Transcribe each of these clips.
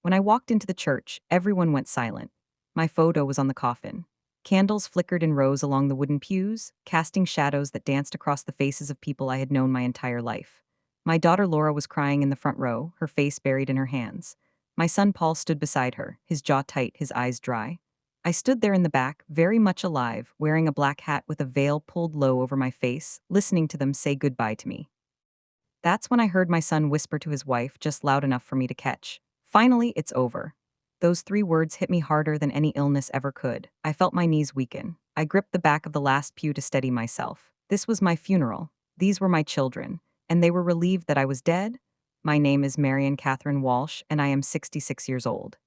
When I walked into the church, everyone went silent. My photo was on the coffin. Candles flickered in rows along the wooden pews, casting shadows that danced across the faces of people I had known my entire life. My daughter Laura was crying in the front row, her face buried in her hands. My son Paul stood beside her, his jaw tight, his eyes dry. I stood there in the back, very much alive, wearing a black hat with a veil pulled low over my face, listening to them say goodbye to me. That's when I heard my son whisper to his wife, just loud enough for me to catch. Finally, it's over. Those three words hit me harder than any illness ever could. I felt my knees weaken. I gripped the back of the last pew to steady myself. This was my funeral. These were my children. And they were relieved that I was dead. My name is Marion Catherine Walsh, and I am 66 years old.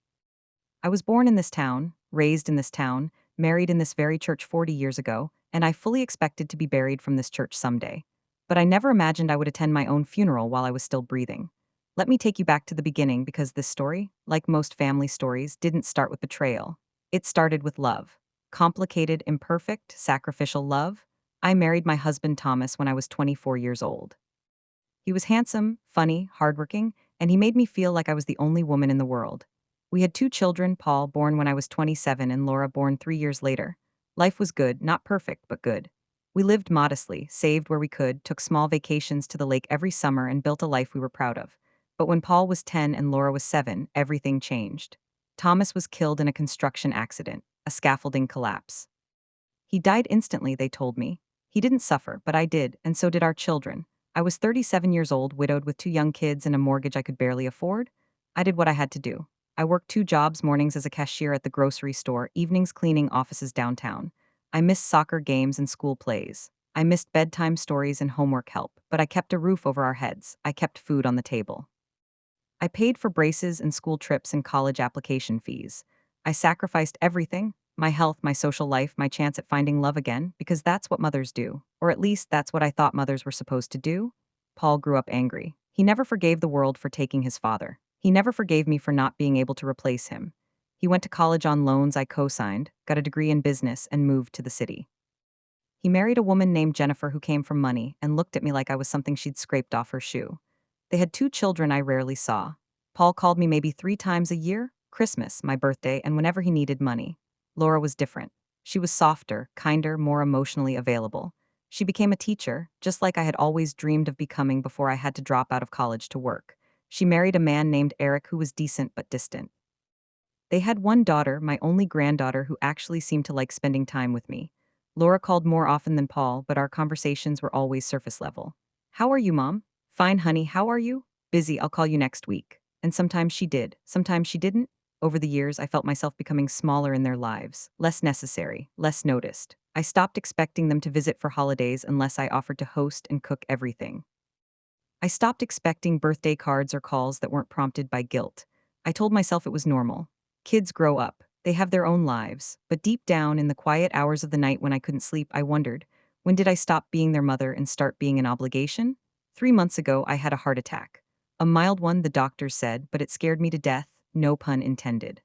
I was born in this town, raised in this town, married in this very church 40 years ago, and I fully expected to be buried from this church someday. But I never imagined I would attend my own funeral while I was still breathing. Let me take you back to the beginning because this story, like most family stories, didn't start with betrayal. It started with love. Complicated, imperfect, sacrificial love. I married my husband Thomas when I was 24 years old. He was handsome, funny, hardworking, and he made me feel like I was the only woman in the world. We had two children, Paul, born when I was 27, and Laura, born 3 years later. Life was good, not perfect, but good. We lived modestly, saved where we could, took small vacations to the lake every summer, and built a life we were proud of. But when Paul was 10 and Laura was 7, everything changed. Thomas was killed in a construction accident, a scaffolding collapse. He died instantly, they told me. He didn't suffer, but I did, and so did our children. I was 37 years old, widowed with two young kids and a mortgage I could barely afford. I did what I had to do. I worked two jobs, mornings as a cashier at the grocery store, evenings cleaning offices downtown. I missed soccer games and school plays. I missed bedtime stories and homework help, but I kept a roof over our heads. I kept food on the table. I paid for braces and school trips and college application fees. I sacrificed everything, my health, my social life, my chance at finding love again, because that's what mothers do. Or at least that's what I thought mothers were supposed to do. Paul grew up angry. He never forgave the world for taking his father. He never forgave me for not being able to replace him. He went to college on loans I co-signed, got a degree in business, and moved to the city. He married a woman named Jennifer who came from money and looked at me like I was something she'd scraped off her shoe. They had two children I rarely saw. Paul called me maybe 3 times a year, Christmas, my birthday, and whenever he needed money. Laura was different. She was softer, kinder, more emotionally available. She became a teacher, just like I had always dreamed of becoming before I had to drop out of college to work. She married a man named Eric who was decent but distant. They had one daughter, my only granddaughter, who actually seemed to like spending time with me. Laura called more often than Paul, but our conversations were always surface level. How are you, Mom? Fine, honey, how are you? Busy, I'll call you next week. And sometimes she did, sometimes she didn't. Over the years, I felt myself becoming smaller in their lives, less necessary, less noticed. I stopped expecting them to visit for holidays unless I offered to host and cook everything. I stopped expecting birthday cards or calls that weren't prompted by guilt. I told myself it was normal. Kids grow up, they have their own lives, but deep down in the quiet hours of the night when I couldn't sleep, I wondered, when did I stop being their mother and start being an obligation? 3 months ago, I had a heart attack. A mild one, the doctors said, but it scared me to death, no pun intended.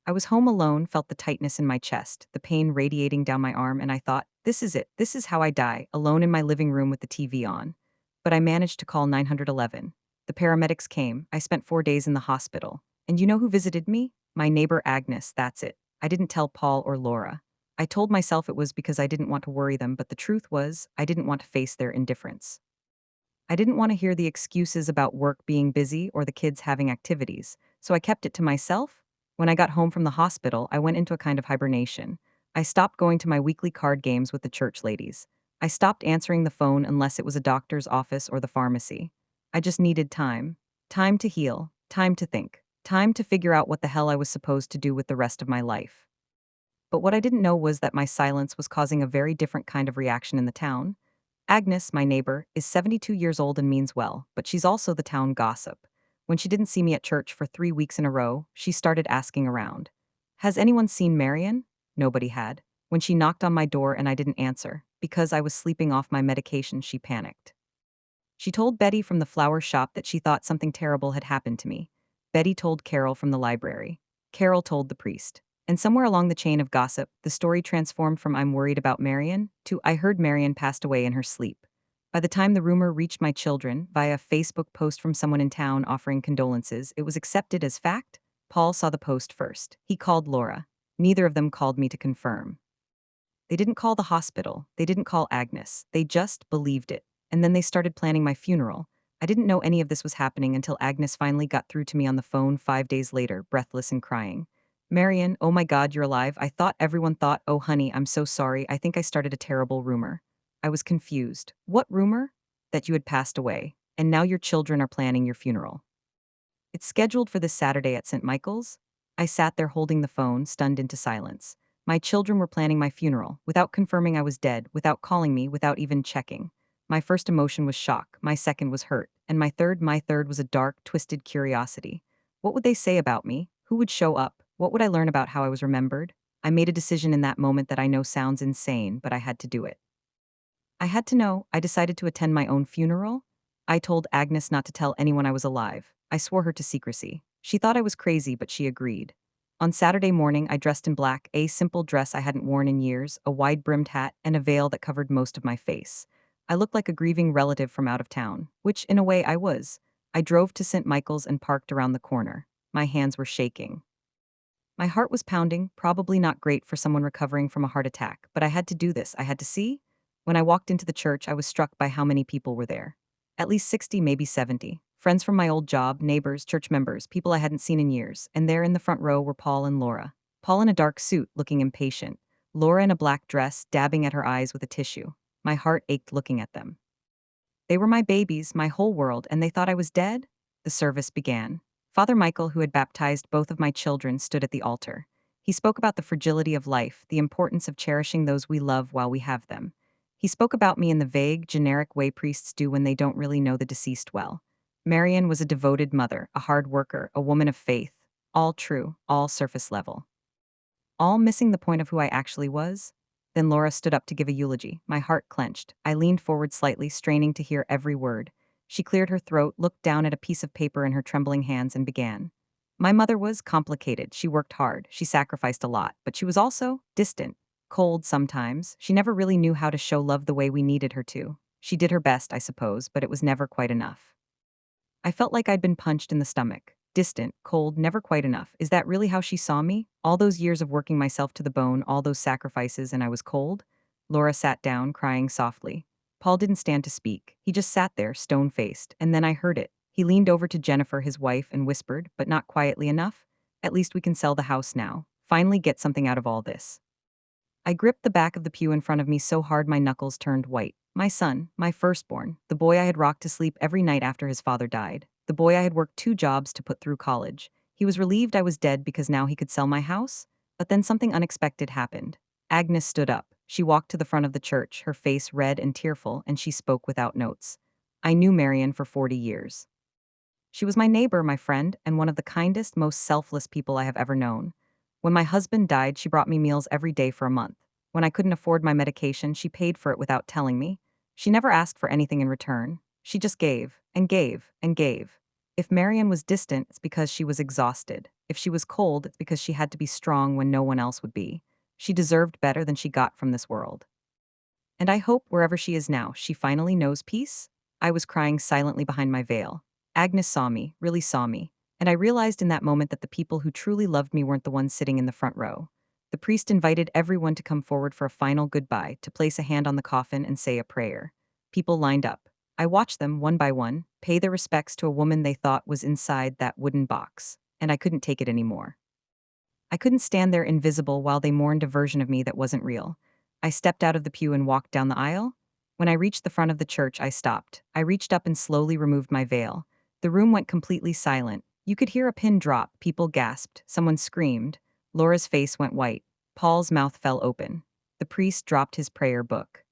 I was home alone, felt the tightness in my chest, the pain radiating down my arm, and I thought, this is it, this is how I die, alone in my living room with the TV on. But I managed to call 911. The paramedics came, I spent 4 days in the hospital. And you know who visited me? My neighbor Agnes, that's it. I didn't tell Paul or Laura. I told myself it was because I didn't want to worry them, but the truth was, I didn't want to face their indifference. I didn't want to hear the excuses about work being busy or the kids having activities, so I kept it to myself. When I got home from the hospital, I went into a kind of hibernation. I stopped going to my weekly card games with the church ladies. I stopped answering the phone unless it was a doctor's office or the pharmacy. I just needed time. Time to heal, time to think, time to figure out what the hell I was supposed to do with the rest of my life. But what I didn't know was that my silence was causing a very different kind of reaction in the town. Agnes, my neighbor, is 72 years old and means well, but she's also the town gossip. When she didn't see me at church for 3 weeks in a row, she started asking around. Has anyone seen Marion? Nobody had. When she knocked on my door and I didn't answer, because I was sleeping off my medication, she panicked. She told Betty from the flower shop that she thought something terrible had happened to me. Betty told Carol from the library. Carol told the priest. And somewhere along the chain of gossip, the story transformed from I'm worried about Marion to I heard Marion passed away in her sleep. By the time the rumor reached my children, via a Facebook post from someone in town offering condolences, it was accepted as fact. Paul saw the post first. He called Laura. Neither of them called me to confirm. They didn't call the hospital. They didn't call Agnes. They just believed it. And then they started planning my funeral. I didn't know any of this was happening until Agnes finally got through to me on the phone 5 days later, breathless and crying. Marion, oh my God, you're alive. I thought everyone thought, oh honey, I'm so sorry. I think I started a terrible rumor. I was confused. What rumor? That you had passed away. And now your children are planning your funeral. It's scheduled for this Saturday at St. Michael's. I sat there holding the phone, stunned into silence. My children were planning my funeral, without confirming I was dead, without calling me, without even checking. My first emotion was shock, my second was hurt, and my third was a dark, twisted curiosity. What would they say about me? Who would show up? What would I learn about how I was remembered? I made a decision in that moment that I know sounds insane, but I had to do it. I had to know. I decided to attend my own funeral. I told Agnes not to tell anyone I was alive. I swore her to secrecy. She thought I was crazy, but she agreed. On Saturday morning, I dressed in black, a simple dress I hadn't worn in years, a wide-brimmed hat, and a veil that covered most of my face. I looked like a grieving relative from out of town, which, in a way, I was. I drove to St. Michael's and parked around the corner. My hands were shaking. My heart was pounding, probably not great for someone recovering from a heart attack, but I had to do this. I had to see. When I walked into the church, I was struck by how many people were there. At least 60, maybe 70. Friends from my old job, neighbors, church members, people I hadn't seen in years, and there in the front row were Paul and Laura. Paul in a dark suit, looking impatient. Laura in a black dress, dabbing at her eyes with a tissue. My heart ached looking at them. They were my babies, my whole world, and they thought I was dead? The service began. Father Michael, who had baptized both of my children, stood at the altar. He spoke about the fragility of life, the importance of cherishing those we love while we have them. He spoke about me in the vague, generic way priests do when they don't really know the deceased well. Marion was a devoted mother, a hard worker, a woman of faith. All true, all surface level. All missing the point of who I actually was? Then Laura stood up to give a eulogy. My heart clenched. I leaned forward slightly, straining to hear every word. She cleared her throat, looked down at a piece of paper in her trembling hands, and began. My mother was complicated. She worked hard. She sacrificed a lot. But she was also distant, cold sometimes. She never really knew how to show love the way we needed her to. She did her best, I suppose, but it was never quite enough. I felt like I'd been punched in the stomach. Distant, cold, never quite enough. Is that really how she saw me? All those years of working myself to the bone, all those sacrifices, and I was cold? Laura sat down, crying softly. Paul didn't stand to speak. He just sat there, stone-faced, and then I heard it. He leaned over to Jennifer, his wife, and whispered, but not quietly enough. At least we can sell the house now. Finally get something out of all this. I gripped the back of the pew in front of me so hard my knuckles turned white. My son, my firstborn, the boy I had rocked to sleep every night after his father died, the boy I had worked 2 jobs to put through college. He was relieved I was dead because now he could sell my house? But then something unexpected happened. Agnes stood up. She walked to the front of the church, her face red and tearful, and she spoke without notes. I knew Marion for 40 years. She was my neighbor, my friend, and one of the kindest, most selfless people I have ever known. When my husband died, she brought me meals every day for a month. When I couldn't afford my medication, she paid for it without telling me. She never asked for anything in return. She just gave, and gave, and gave. If Marion was distant, it's because she was exhausted. If she was cold, it's because she had to be strong when no one else would be. She deserved better than she got from this world. And I hope wherever she is now, she finally knows peace. I was crying silently behind my veil. Agnes saw me, really saw me, and I realized in that moment that the people who truly loved me weren't the ones sitting in the front row. The priest invited everyone to come forward for a final goodbye, to place a hand on the coffin and say a prayer. People lined up. I watched them, one by one, pay their respects to a woman they thought was inside that wooden box, and I couldn't take it anymore. I couldn't stand there invisible while they mourned a version of me that wasn't real. I stepped out of the pew and walked down the aisle. When I reached the front of the church, I stopped. I reached up and slowly removed my veil. The room went completely silent. You could hear a pin drop, people gasped, someone screamed. Laura's face went white. Paul's mouth fell open. The priest dropped his prayer book.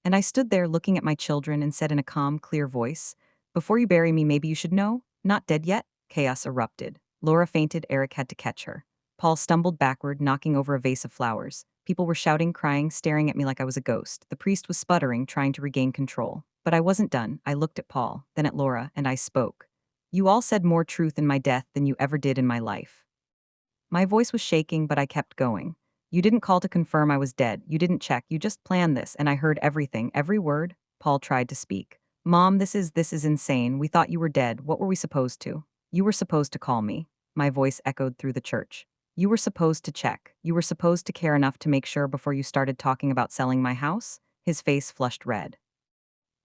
And I stood there looking at my children and said in a calm, clear voice, "Before you bury me, maybe you should know? Not dead yet?" Chaos erupted. Laura fainted. Eric had to catch her. Paul stumbled backward, knocking over a vase of flowers. People were shouting, crying, staring at me like I was a ghost. The priest was sputtering, trying to regain control. But I wasn't done. I looked at Paul, then at Laura, and I spoke. "You all said more truth in my death than you ever did in my life." My voice was shaking, but I kept going. "You didn't call to confirm I was dead. You didn't check. You just planned this, and I heard everything, every word." Paul tried to speak. "Mom, this is insane. We thought you were dead. What were we supposed to? You were supposed to call me." my voice echoed through the church. You were supposed to check. You were supposed to care enough to make sure before you started talking about selling my house. His face flushed red.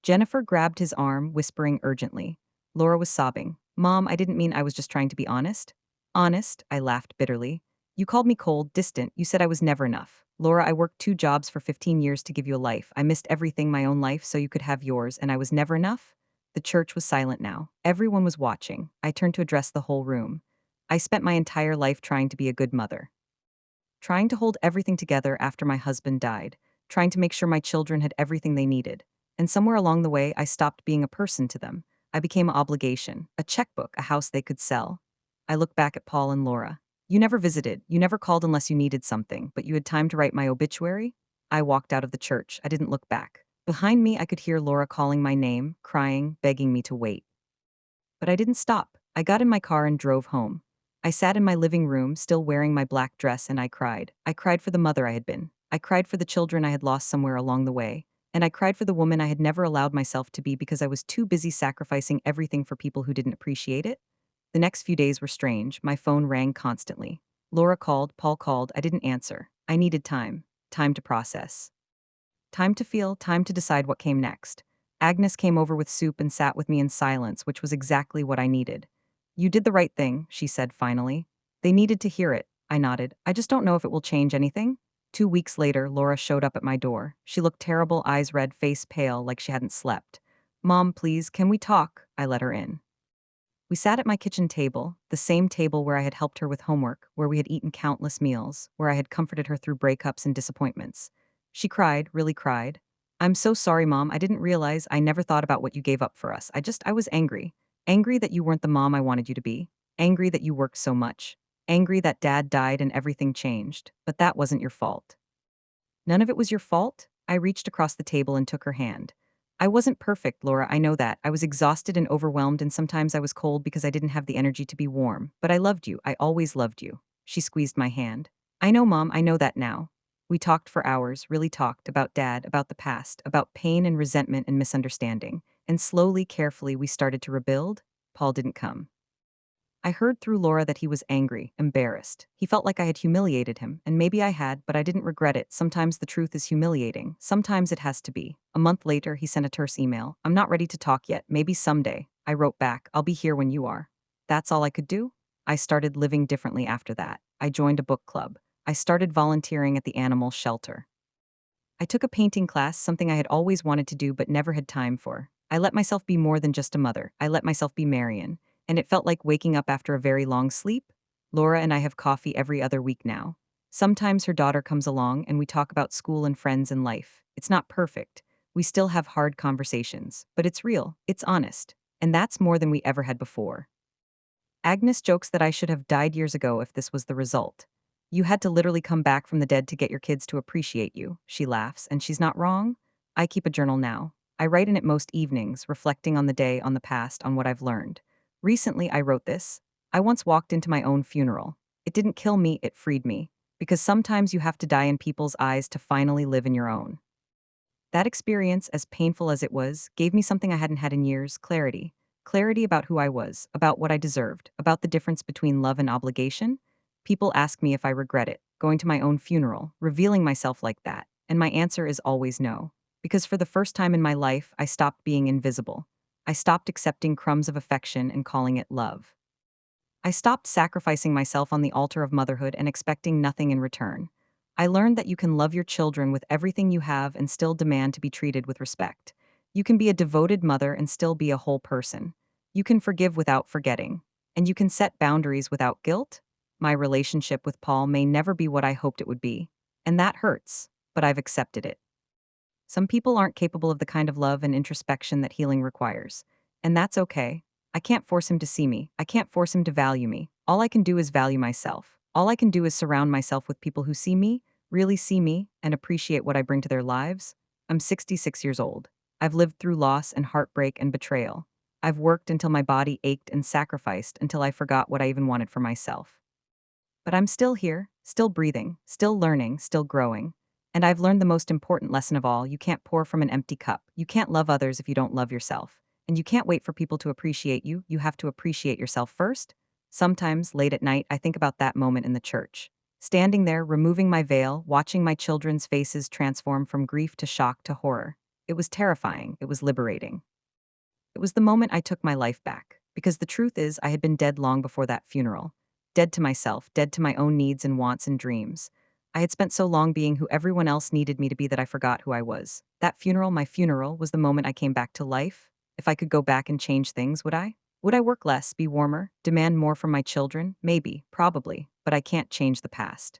Jennifer grabbed his arm, whispering urgently. Laura was sobbing. Mom, I didn't mean I was just trying to be honest. Honest, I laughed bitterly. You called me cold, distant. You said I was never enough. Laura, I worked 2 jobs for 15 years to give you a life. I missed everything my own life so you could have yours, and I was never enough? The church was silent now. Everyone was watching. I turned to address the whole room. I spent my entire life trying to be a good mother, trying to hold everything together after my husband died, trying to make sure my children had everything they needed. And somewhere along the way, I stopped being a person to them. I became an obligation, a checkbook, a house they could sell. I look back at Paul and Laura. You never visited, you never called unless you needed something, but you had time to write my obituary? I walked out of the church. I didn't look back. Behind me, I could hear Laura calling my name, crying, begging me to wait. But I didn't stop. I got in my car and drove home. I sat in my living room, still wearing my black dress, and I cried. I cried for the mother I had been. I cried for the children I had lost somewhere along the way. And I cried for the woman I had never allowed myself to be because I was too busy sacrificing everything for people who didn't appreciate it. The next few days were strange. My phone rang constantly. Laura called, Paul called. I didn't answer. I needed time. Time to process. Time to feel, time to decide what came next. Agnes came over with soup and sat with me in silence, which was exactly what I needed. You did the right thing, she said finally. They needed to hear it. I nodded. I just don't know if it will change anything. 2 weeks later, Laura showed up at my door. She looked terrible, eyes red, face pale, like she hadn't slept. Mom, please, can we talk? I let her in. We sat at my kitchen table, the same table where I had helped her with homework, where we had eaten countless meals, where I had comforted her through breakups and disappointments. She cried, really cried. I'm so sorry, Mom. I didn't realize. I never thought about what you gave up for us. I was angry. Angry that you weren't the mom I wanted you to be. Angry that you worked so much. Angry that Dad died and everything changed. But that wasn't your fault. None of it was your fault? I reached across the table and took her hand. I wasn't perfect, Laura, I know that. I was exhausted and overwhelmed, and sometimes I was cold because I didn't have the energy to be warm. But I loved you. I always loved you. She squeezed my hand. I know, Mom, I know that now. We talked for hours, really talked, about Dad, about the past, about pain and resentment and misunderstanding. And slowly, carefully, we started to rebuild. Paul didn't come. I heard through Laura that he was angry, embarrassed. He felt like I had humiliated him, and maybe I had, but I didn't regret it. Sometimes the truth is humiliating. Sometimes it has to be. A month later, he sent a terse email. I'm not ready to talk yet. Maybe someday. I wrote back, I'll be here when you are. That's all I could do? I started living differently after that. I joined a book club. I started volunteering at the animal shelter. I took a painting class, something I had always wanted to do but never had time for. I let myself be more than just a mother. I let myself be Marion. And it felt like waking up after a very long sleep. Laura and I have coffee every other week now. Sometimes her daughter comes along and we talk about school and friends and life. It's not perfect. We still have hard conversations, but it's real, it's honest. And that's more than we ever had before. Agnes jokes that I should have died years ago if this was the result. You had to literally come back from the dead to get your kids to appreciate you. She laughs, and she's not wrong. I keep a journal now. I write in it most evenings, reflecting on the day, on the past, on what I've learned. Recently, I wrote this. I once walked into my own funeral. It didn't kill me, it freed me. Because sometimes you have to die in people's eyes to finally live in your own. That experience, as painful as it was, gave me something I hadn't had in years: clarity. Clarity about who I was, about what I deserved, about the difference between love and obligation. People ask me if I regret it, going to my own funeral, revealing myself like that, and my answer is always no. Because for the first time in my life, I stopped being invisible. I stopped accepting crumbs of affection and calling it love. I stopped sacrificing myself on the altar of motherhood and expecting nothing in return. I learned that you can love your children with everything you have and still demand to be treated with respect. You can be a devoted mother and still be a whole person. You can forgive without forgetting. And you can set boundaries without guilt. My relationship with Paul may never be what I hoped it would be. And that hurts, but I've accepted it. Some people aren't capable of the kind of love and introspection that healing requires. And that's okay. I can't force him to see me. I can't force him to value me. All I can do is value myself. All I can do is surround myself with people who see me, really see me, and appreciate what I bring to their lives. I'm 66 years old. I've lived through loss and heartbreak and betrayal. I've worked until my body ached and sacrificed until I forgot what I even wanted for myself. But I'm still here, still breathing, still learning, still growing. And I've learned the most important lesson of all: you can't pour from an empty cup. You can't love others if you don't love yourself. And you can't wait for people to appreciate you. You have to appreciate yourself first. Sometimes, late at night, I think about that moment in the church. Standing there, removing my veil, watching my children's faces transform from grief to shock to horror. It was terrifying. It was liberating. It was the moment I took my life back. Because the truth is, I had been dead long before that funeral. Dead to myself, dead to my own needs and wants and dreams. I had spent so long being who everyone else needed me to be that I forgot who I was. That funeral, my funeral, was the moment I came back to life. If I could go back and change things, would I? Would I work less, be warmer, demand more from my children? Maybe, probably, but I can't change the past.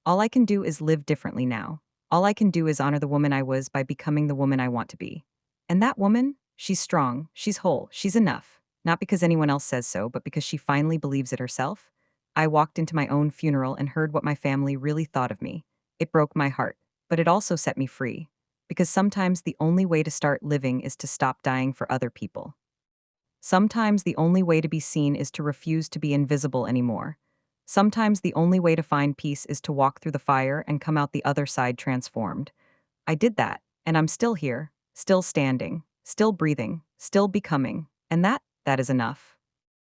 All I can do is live differently now. All I can do is honor the woman I was by becoming the woman I want to be. And that woman, she's strong, she's whole, she's enough. Not because anyone else says so, but because she finally believes it herself. I walked into my own funeral and heard what my family really thought of me. It broke my heart, but it also set me free. Because sometimes the only way to start living is to stop dying for other people. Sometimes the only way to be seen is to refuse to be invisible anymore. Sometimes the only way to find peace is to walk through the fire and come out the other side transformed. I did that, and I'm still here, still standing, still breathing, still becoming, and that is enough.